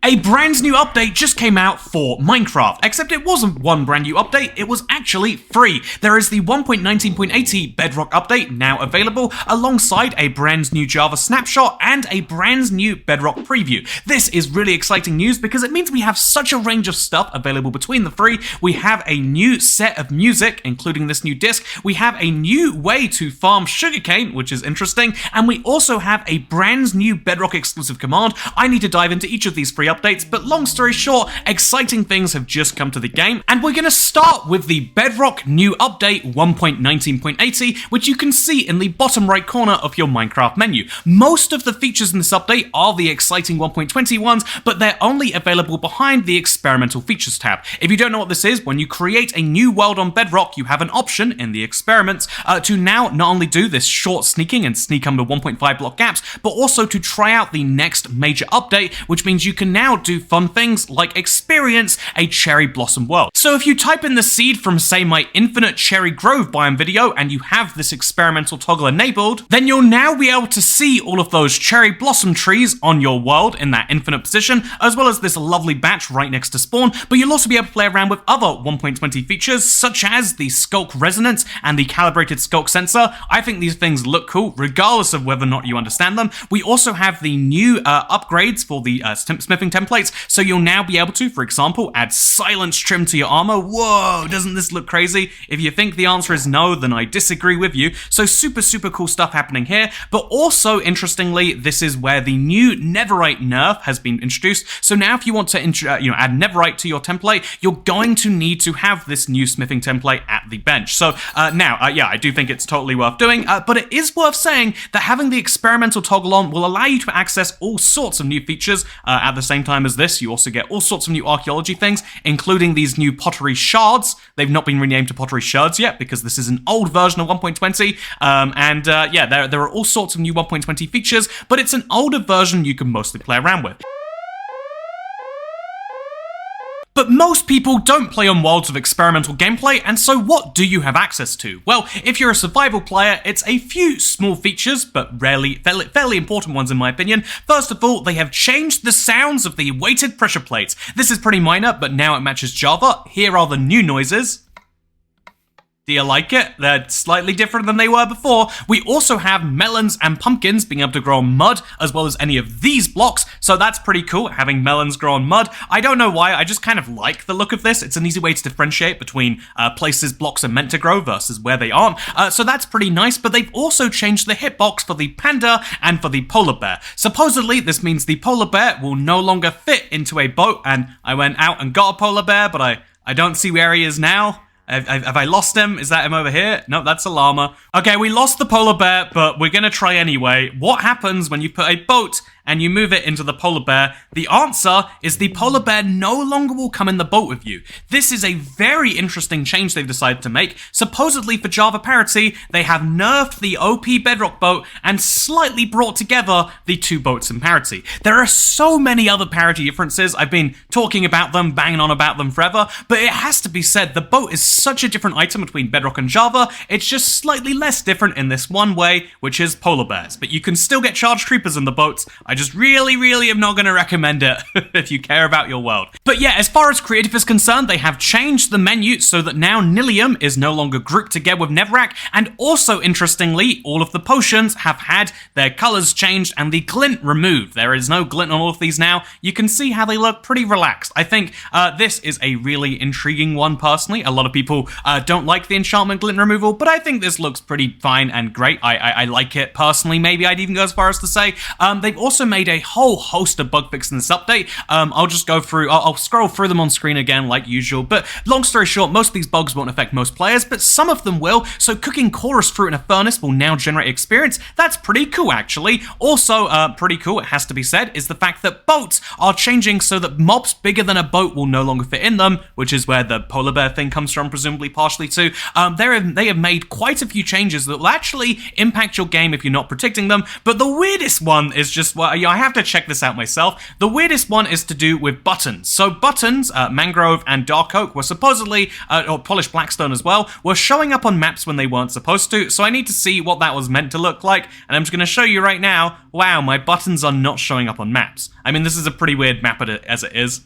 A brand new update just came out for Minecraft, except it wasn't one brand new update, it was actually free. There is the 1.19.80 Bedrock update now available, alongside a brand new Java Snapshot and a brand new Bedrock preview. This is really exciting news because it means we have such a range of stuff available between the three. We have a new set of music, including this new disc. We have a new way to farm sugarcane, which is interesting, and we also have a brand new Bedrock exclusive command. I need to dive into each of these free updates, but long story short, exciting things have just come to the game, and we're going to start with the Bedrock new update 1.19.80, which you can see in the bottom right corner of your Minecraft menu. Most of the features in this update are the exciting 1.20 ones, but they're only available behind the experimental features tab. If you don't know what this is, when you create a new world on Bedrock, you have an option in the experiments to now not only do this short sneaking and sneak under 1.5 block gaps, but also to try out the next major update, which means you can now do fun things like experience a cherry blossom world. So if you type in the seed from, say, my Infinite Cherry Grove biome video and you have this experimental toggle enabled, then you'll now be able to see all of those cherry blossom trees on your world in that infinite position, as well as this lovely batch right next to spawn, but you'll also be able to play around with other 1.20 features, such as the Skulk Resonance and the Calibrated Skulk Sensor. I think these things look cool, regardless of whether or not you understand them. We also have the new upgrades for the smithing templates, so you'll now be able to, for example, add silence trim to your armor. Whoa, doesn't this look crazy? If you think the answer is no, then I disagree with you. So super cool stuff happening here, but also, interestingly, this is where the new Netherite nerf has been introduced. So now if you want to add Netherite to your template, you're going to need to have this new smithing template at the bench. So yeah, I do think it's totally worth doing, but it is worth saying that having the experimental toggle on will allow you to access all sorts of new features. At the same time as this, you also get all sorts of new archaeology things, including these new pottery shards. They've not been renamed to pottery shards yet because this is an old version of 1.20, yeah, there are all sorts of new 1.20 features, but it's an older version you can mostly play around with. But most people don't play on worlds of experimental gameplay, and so what do you have access to? Well, if you're a survival player, it's a few small features, but fairly important ones in my opinion. First of all, they have changed the sounds of the weighted pressure plates. This is pretty minor, but now it matches Java. Here are the new noises. Do you like it? They're slightly different than they were before. We also have melons and pumpkins being able to grow on mud, as well as any of these blocks, so that's pretty cool, having melons grow on mud. I don't know why, I just kind of like the look of this. It's an easy way to differentiate between places blocks are meant to grow versus where they aren't, so that's pretty nice, but they've also changed the hitbox for the panda and for the polar bear. Supposedly, this means the polar bear will no longer fit into a boat, and I went out and got a polar bear, but I don't see where he is now. Have I lost him? Is that him over here? No, that's a llama. Okay, we lost the polar bear, but we're gonna try anyway. What happens when you put a boat and you move it into the polar bear? The answer is the polar bear no longer will come in the boat with you. This is a very interesting change they've decided to make. Supposedly for Java parity, they have nerfed the OP Bedrock boat and slightly brought together the two boats in parity. There are so many other parity differences. I've been talking about them, banging on about them forever, but it has to be said, the boat is such a different item between Bedrock and Java. It's just slightly less different in this one way, which is polar bears, but you can still get charged creepers in the boats. I just really am not going to recommend it if you care about your world. But yeah, as far as creative is concerned, they have changed the menu so that now Nilium is no longer grouped together with Netherrack, and also interestingly, all of the potions have had their colors changed and the glint removed. There is no glint on all of these now. You can see how they look pretty relaxed. I think this is a really intriguing one personally. A lot of people don't like the enchantment glint removal, but I think this looks pretty fine and great. I like it personally. Maybe I'd even go as far as to say they've also made a whole host of bug fixes in this update. I'll just go through, I'll scroll through them on screen again like usual, but long story short, most of these bugs won't affect most players, but some of them will. So cooking chorus fruit in a furnace will now generate experience. That's pretty cool actually. Also pretty cool, it has to be said, is the fact that boats are changing so that mobs bigger than a boat will no longer fit in them, which is where the polar bear thing comes from presumably partially to, they have made quite a few changes that will actually impact your game if you're not predicting them. But the weirdest one is just, well, I have to check this out myself. The weirdest one is to do with buttons. So buttons, Mangrove and Dark Oak were supposedly, or Polished Blackstone as well, were showing up on maps when they weren't supposed to. So I need to see what that was meant to look like. And I'm just going to show you right now. Wow, my buttons are not showing up on maps. I mean, this is a pretty weird map as it is.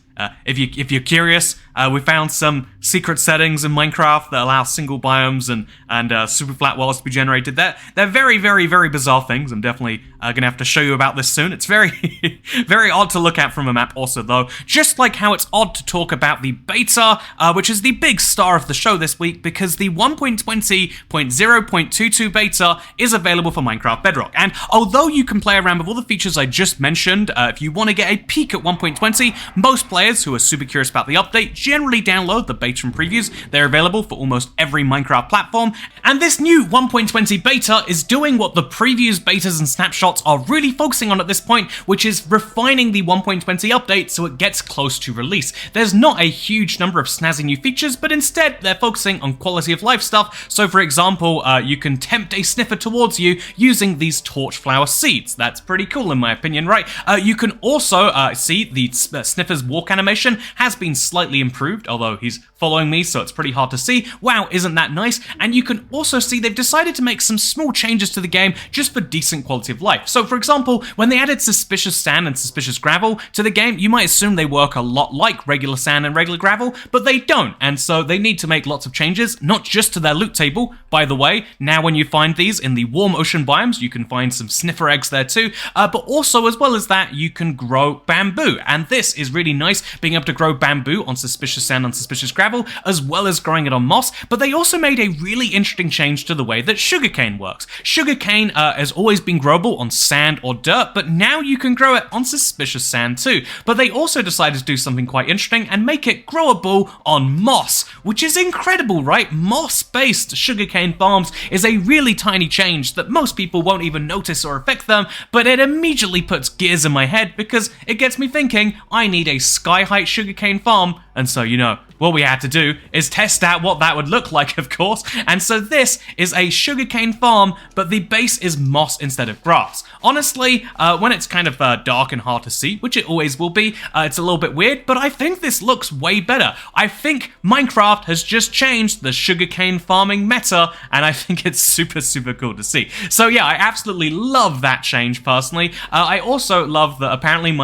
If you're curious, we found some secret settings in Minecraft that allow single biomes and super flat worlds to be generated. They're very, very, very bizarre things. I'm definitely gonna have to show you about this soon. It's very, very odd to look at from a map also, though. Just like how it's odd to talk about the beta, which is the big star of the show this week, because the 1.20.0.22 beta is available for Minecraft Bedrock. And although you can play around with all the features I just mentioned, if you want to get a peek at 1.20, most players who are super curious about the update generally download the beta and previews. They're available for almost every Minecraft platform, and this new 1.20 beta is doing what the previews, betas, and snapshots are really focusing on at this point, which is refining the 1.20 update so it gets close to release. There's not a huge number of snazzy new features, but instead they're focusing on quality of life stuff. So for example, you can tempt a sniffer towards you using these torch flower seeds. That's pretty cool in my opinion, right? You can also see the sniffer's walk animation has been slightly improved, although he's following me, so it's pretty hard to see. Wow, isn't that nice? And you can also see they've decided to make some small changes to the game just for decent quality of life. So for example, when they added suspicious sand and suspicious gravel to the game, you might assume they work a lot like regular sand and regular gravel, but they don't, and so they need to make lots of changes, not just to their loot table. By the way, now when you find these in the warm ocean biomes, you can find some sniffer eggs there too, but also as well as that, you can grow bamboo, and this is really nice, being able to grow bamboo on suspicious sand and suspicious gravel, as well as growing it on moss. But they also made a really interesting change to the way that sugarcane works. Sugarcane has always been growable on sand or dirt, but now you can grow it on suspicious sand too. But they also decided to do something quite interesting and make it growable on moss, which is incredible, right? Moss-based sugarcane farms is a really tiny change that most people won't even notice or affect them, but it immediately puts gears in my head because it gets me thinking I need a sky-height sugarcane farm, and so, you know, what we had to do is test out what that would look like, of course, and so this is a sugarcane farm, but the base is moss instead of grass. Honestly, when it's kind of dark and hard to see, which it always will be, it's a little bit weird, but I think this looks way better. I think Minecraft has just changed the sugarcane farming meta, and I think it's super, super cool to see. So yeah, I absolutely love that change, personally. I also love that apparently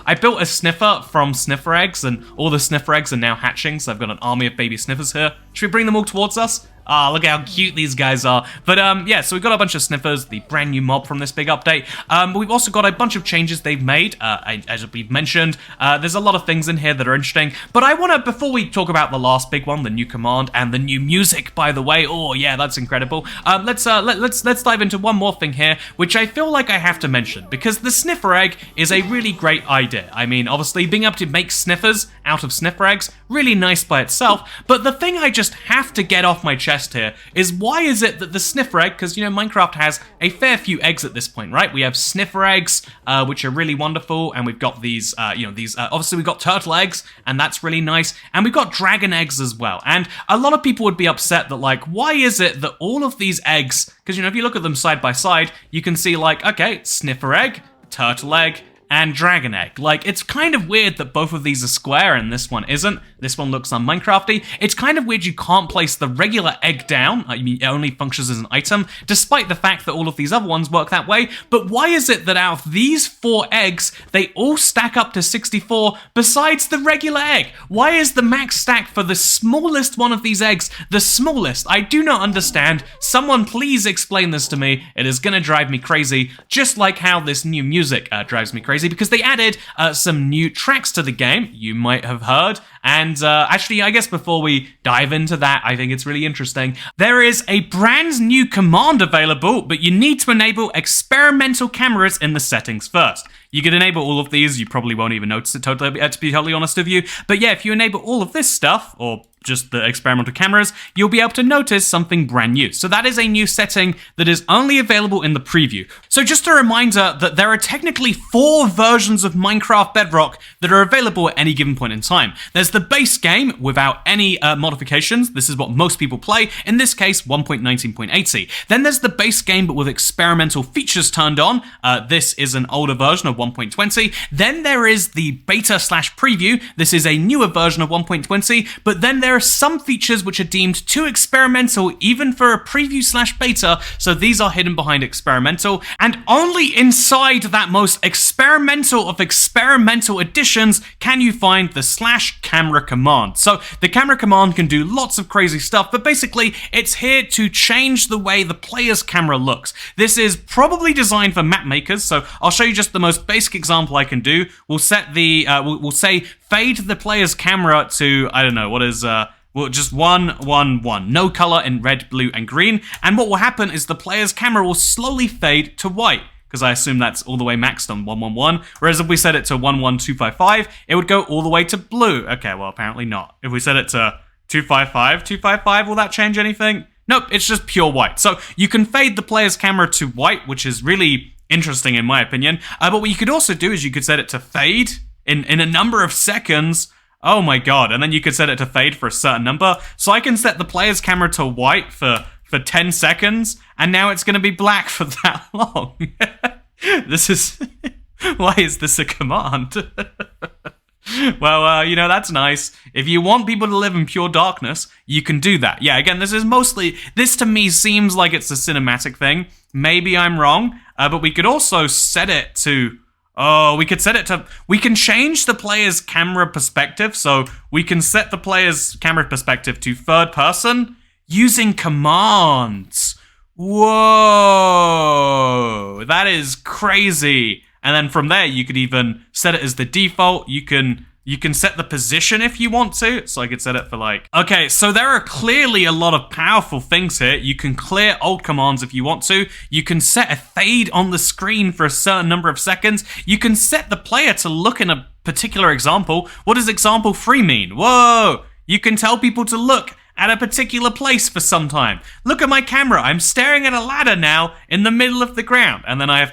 I built a sniffer from sniffer eggs, and all the sniffer eggs are now hatching, so I've got an army of baby sniffers here. Should we bring them all towards us? Ah, look how cute these guys are. But yeah, so we've got a bunch of sniffers, the brand new mob from this big update. But we've also got a bunch of changes they've made, as we've mentioned. There's a lot of things in here that are interesting. But I want to, before we talk about the last big one, the new command and the new music, by the way. Oh yeah, that's incredible. Let's dive into one more thing here, which I feel like I have to mention, because the sniffer egg is a really great idea. I mean, obviously, being able to make sniffers out of sniffer eggs, really nice by itself. But the thing I just have to get off my chest here is, why is it that the sniffer egg, because you know Minecraft has a fair few eggs at this point, right? We have sniffer eggs, which are really wonderful, and we've got these, obviously we've got turtle eggs, and that's really nice, and we've got dragon eggs as well. And a lot of people would be upset that, like, why is it that all of these eggs, because you know if you look at them side by side, you can see like, okay, sniffer egg, turtle egg, and dragon egg. Like, it's kind of weird that both of these are square and this one isn't. This one looks un-Minecrafty. It's kind of weird you can't place the regular egg down. I mean, it only functions as an item, despite the fact that all of these other ones work that way. But why is it that out of these 4 eggs, they all stack up to 64 besides the regular egg? Why is the max stack for the smallest one of these eggs the smallest? I do not understand. Someone please explain this to me. It is gonna drive me crazy, just like how this new music drives me crazy, because they added some new tracks to the game, you might have heard. And actually, I guess before we dive into that, I think it's really interesting. There is a brand new command available, but you need to enable experimental cameras in the settings first. You can enable all of these, you probably won't even notice it, to be totally honest with you. But yeah, if you enable all of this stuff, or just the experimental cameras, you'll be able to notice something brand new. So that is a new setting that is only available in the preview. So just a reminder that there are technically 4 versions of Minecraft Bedrock that are available at any given point in time. There's the base game without any modifications. This is what most people play. In this case, 1.19.80. Then there's the base game but with experimental features turned on. This is an older version of 1.20. Then there is the beta/preview. This is a newer version of 1.20, but then there are some features which are deemed too experimental even for a preview/beta, so these are hidden behind experimental, and only inside that most experimental of experimental editions can you find the /camera command. So the camera command can do lots of crazy stuff, but basically it's here to change the way the player's camera looks. This is probably designed for map makers, so I'll show you just the most basic example I can do. We'll set the, we'll say fade the player's camera to, I don't know, what is, well, just 1, 1, 1. No color in red, blue, and green. And what will happen is the player's camera will slowly fade to white, because I assume that's all the way maxed on 1, 1, 1. Whereas if we set it to 1, 1, 2, 5, 5, it would go all the way to blue. Okay, well, apparently not. If we set it to 2, 5, 5, 2, 5, 5, will that change anything? Nope, it's just pure white. So you can fade the player's camera to white, which is really interesting in my opinion. But what you could also do is you could set it to fade in a number of seconds. Oh my god, and then you could set it to fade for a certain number. So I can set the player's camera to white for 10 seconds, and now it's going to be black for that long. This is... Why is this a command? Well, you know, that's nice. If you want people to live in pure darkness, you can do that. Yeah, again, this is mostly... This to me seems like it's a cinematic thing. Maybe I'm wrong, but we could also set it to... Oh, we could set it to... We can change the player's camera perspective, so we can set the player's camera perspective to third person using commands. Whoa! That is crazy. And then from there, you could even set it as the default. You can set the position if you want to. So I could set it for like... Okay, so there are clearly a lot of powerful things here. You can clear old commands if you want to. You can set a fade on the screen for a certain number of seconds. You can set the player to look in a particular example. What does example 3 mean? Whoa! You can tell people to look at a particular place for some time. Look at my camera. I'm staring at a ladder now in the middle of the ground. And then I'm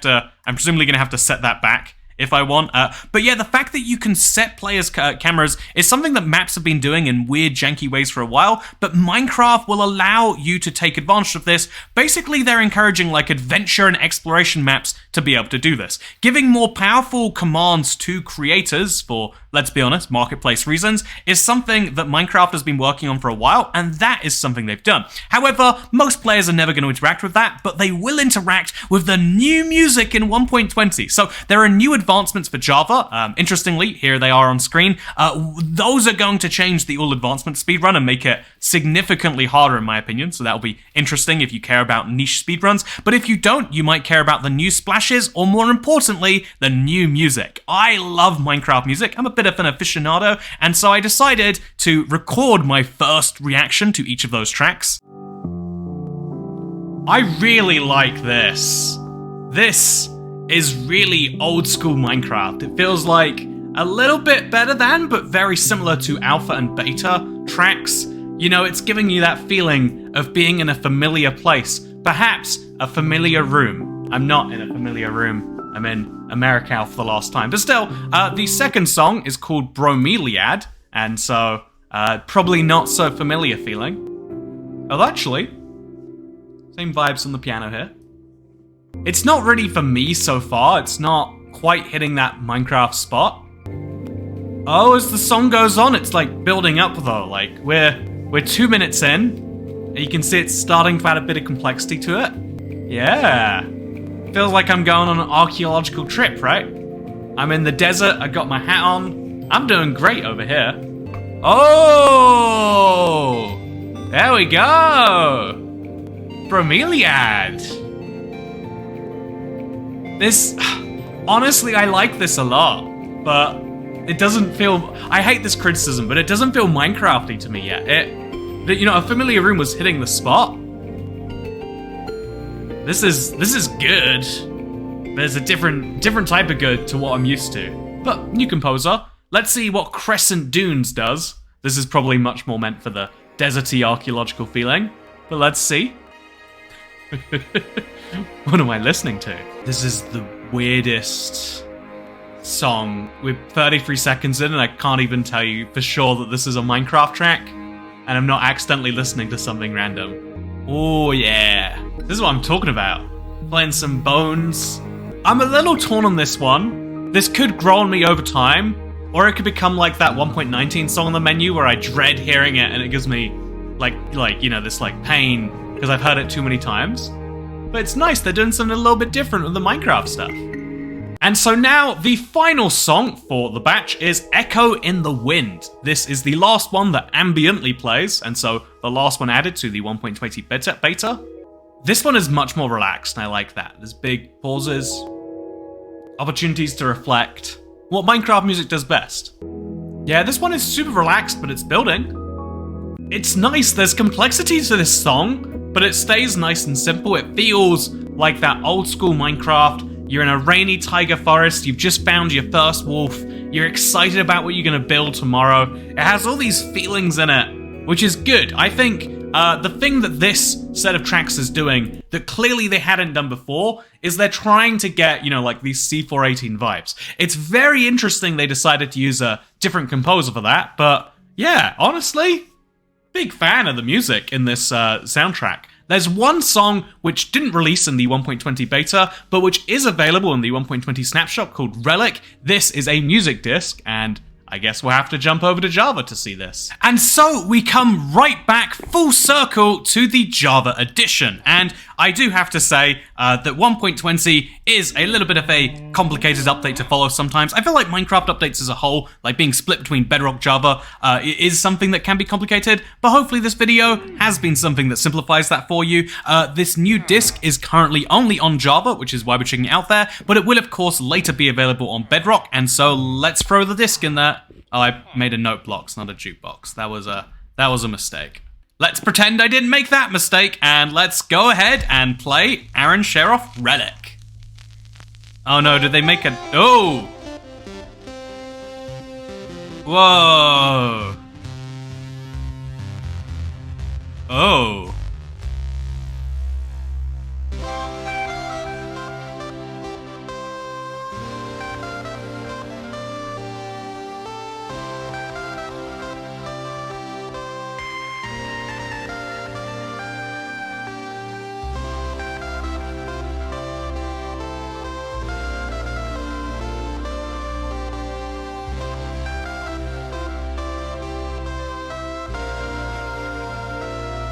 presumably going to have to set that back if I want. But yeah, the fact that you can set players' cameras is something that maps have been doing in weird, janky ways for a while, but Minecraft will allow you to take advantage of this. Basically, they're encouraging like adventure and exploration maps to be able to do this. Giving more powerful commands to creators for, let's be honest, marketplace reasons, is something that Minecraft has been working on for a while, and that is something they've done. However, most players are never going to interact with that, but they will interact with the new music in 1.20. So there are new advancements for Java. Interestingly, here they are on screen. Those are going to change the all advancement speedrun and make it significantly harder in my opinion, so that'll be interesting if you care about niche speedruns. But if you don't, you might care about the new splashes, or more importantly, the new music. I love Minecraft music. I'm a bit of an aficionado, and so I decided to record my first reaction to each of those tracks. I really like this. This is really old school Minecraft. It feels like a little bit better than, but very similar to alpha and beta tracks. You know, it's giving you that feeling of being in a familiar place, perhaps a familiar room. I'm not in a familiar room. I'm in America for the last time. But still, the second song is called Bromeliad, and so probably not so familiar feeling. Oh, actually, same vibes on the piano here. It's not really for me so far. It's not quite hitting that Minecraft spot. Oh, as the song goes on, it's like building up though. Like we're 2 minutes in, and you can see it's starting to add a bit of complexity to it. Yeah. Feels like I'm going on an archaeological trip, right? I'm in the desert, I got my hat on. I'm doing great over here. Oh! There we go! Bromeliad! This... Honestly, I like this a lot, but it doesn't feel... I hate this criticism, but it doesn't feel Minecrafty to me yet. You know, a familiar room was hitting the spot. This is good. There's a different type of good to what I'm used to. But new composer. Let's see what Crescent Dunes does. This is probably much more meant for the deserty archaeological feeling. But let's see. What am I listening to? This is the weirdest song. We're 33 seconds in and I can't even tell you for sure that this is a Minecraft track. And I'm not accidentally listening to something random. Oh yeah. This is what I'm talking about. Playing some Bones. I'm a little torn on this one. This could grow on me over time. Or it could become like that 1.19 song on the menu where I dread hearing it and it gives me like you know, this like pain because I've heard it too many times. But it's nice, they're doing something a little bit different with the Minecraft stuff. And so now, the final song for the batch is Echo in the Wind. This is the last one that ambiently plays, and so the last one added to the 1.20 beta. This one is much more relaxed, and I like that. There's big pauses, opportunities to reflect, what Minecraft music does best. Yeah, this one is super relaxed, but it's building. It's nice, there's complexity to this song, but it stays nice and simple. It feels like that old school Minecraft. You're in a rainy taiga forest, you've just found your first wolf, you're excited about what you're gonna build tomorrow. It has all these feelings in it, which is good. I think the thing that this set of tracks is doing that clearly they hadn't done before is they're trying to get, you know, like these C418 vibes. It's very interesting they decided to use a different composer for that, but yeah, honestly, big fan of the music in this soundtrack. There's one song which didn't release in the 1.20 beta, but which is available in the 1.20 Snapshot called Relic. This is a music disc, and I guess we'll have to jump over to Java to see this. And so we come right back full circle to the Java edition. And I do have to say that 1.20 is a little bit of a complicated update to follow sometimes. I feel like Minecraft updates as a whole, like being split between Bedrock Java, is something that can be complicated, but hopefully this video has been something that simplifies that for you. This new disc is currently only on Java, which is why we're checking it out there, but it will of course later be available on Bedrock, and so let's throw the disc in there. Oh, I made a note box, not a jukebox. That was a mistake. Let's pretend I didn't make that mistake, and let's go ahead and play Aaron Sheroff Relic. Oh no, did they make a... Oh! Whoa! Oh.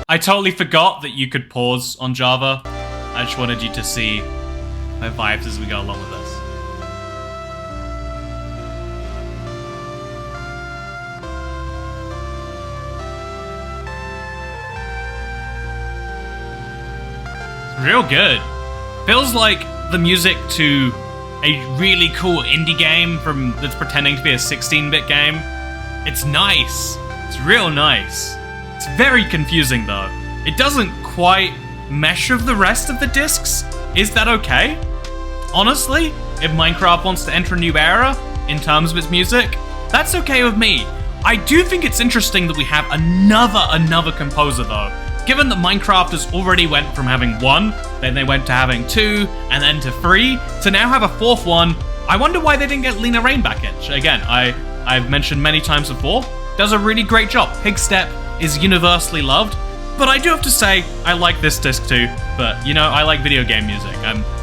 I totally forgot that you could pause on Java. I just wanted you to see my vibes as we go along with this. It's real good. Feels like the music to a really cool indie game that's pretending to be a 16-bit game. It's nice. It's real nice. It's very confusing though. It doesn't quite mesh with the rest of the discs. Is that okay? Honestly, if Minecraft wants to enter a new era in terms of its music, that's okay with me. I do think it's interesting that we have another composer though. Given that Minecraft has already went from having one, then they went to having two, and then to three, to now have a fourth one. I wonder why they didn't get Lena Rain back in. Again, I've mentioned many times before, does a really great job. Pigstep is universally loved, but I do have to say, I like this disc too, but you know, I like video game music.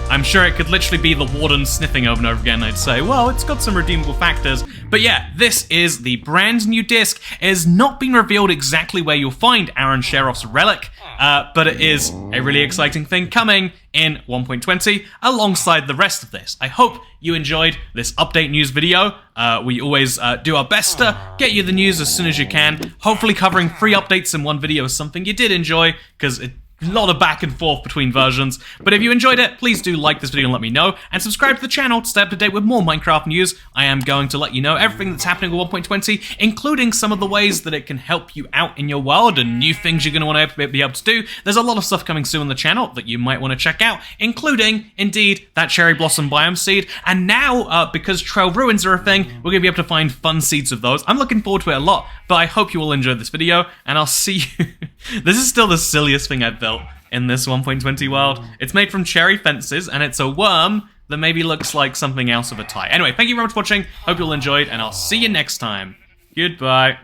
I'm sure it could literally be the Warden sniffing over and over again. I'd say, well, it's got some redeemable factors. But yeah, this is the brand new disc. It has not been revealed exactly where you'll find Aaron Sheroff's Relic, but it is a really exciting thing coming in 1.20 alongside the rest of this. I hope you enjoyed this update news video. We always do our best to get you the news as soon as you can. Hopefully covering 3 updates in one video is something you did enjoy, because it lot of back and forth between versions. But if you enjoyed it, please do like this video and let me know, and subscribe to the channel to stay up to date with more Minecraft news. I am going to let you know everything that's happening with 1.20, including some of the ways that it can help you out in your world and new things you're going to want to be able to do. There's a lot of stuff coming soon on the channel that you might want to check out, including, indeed, that cherry blossom biome seed. And now, because trail ruins are a thing, we're going to be able to find fun seeds of those. I'm looking forward to it a lot, but I hope you all enjoyed this video, and I'll see you. This is still the silliest thing I've built in this 1.20 world. It's made from cherry fences, and it's a worm that maybe looks like something else of a type. Anyway, thank you very much for watching. Hope you all enjoyed, and I'll see you next time. Goodbye.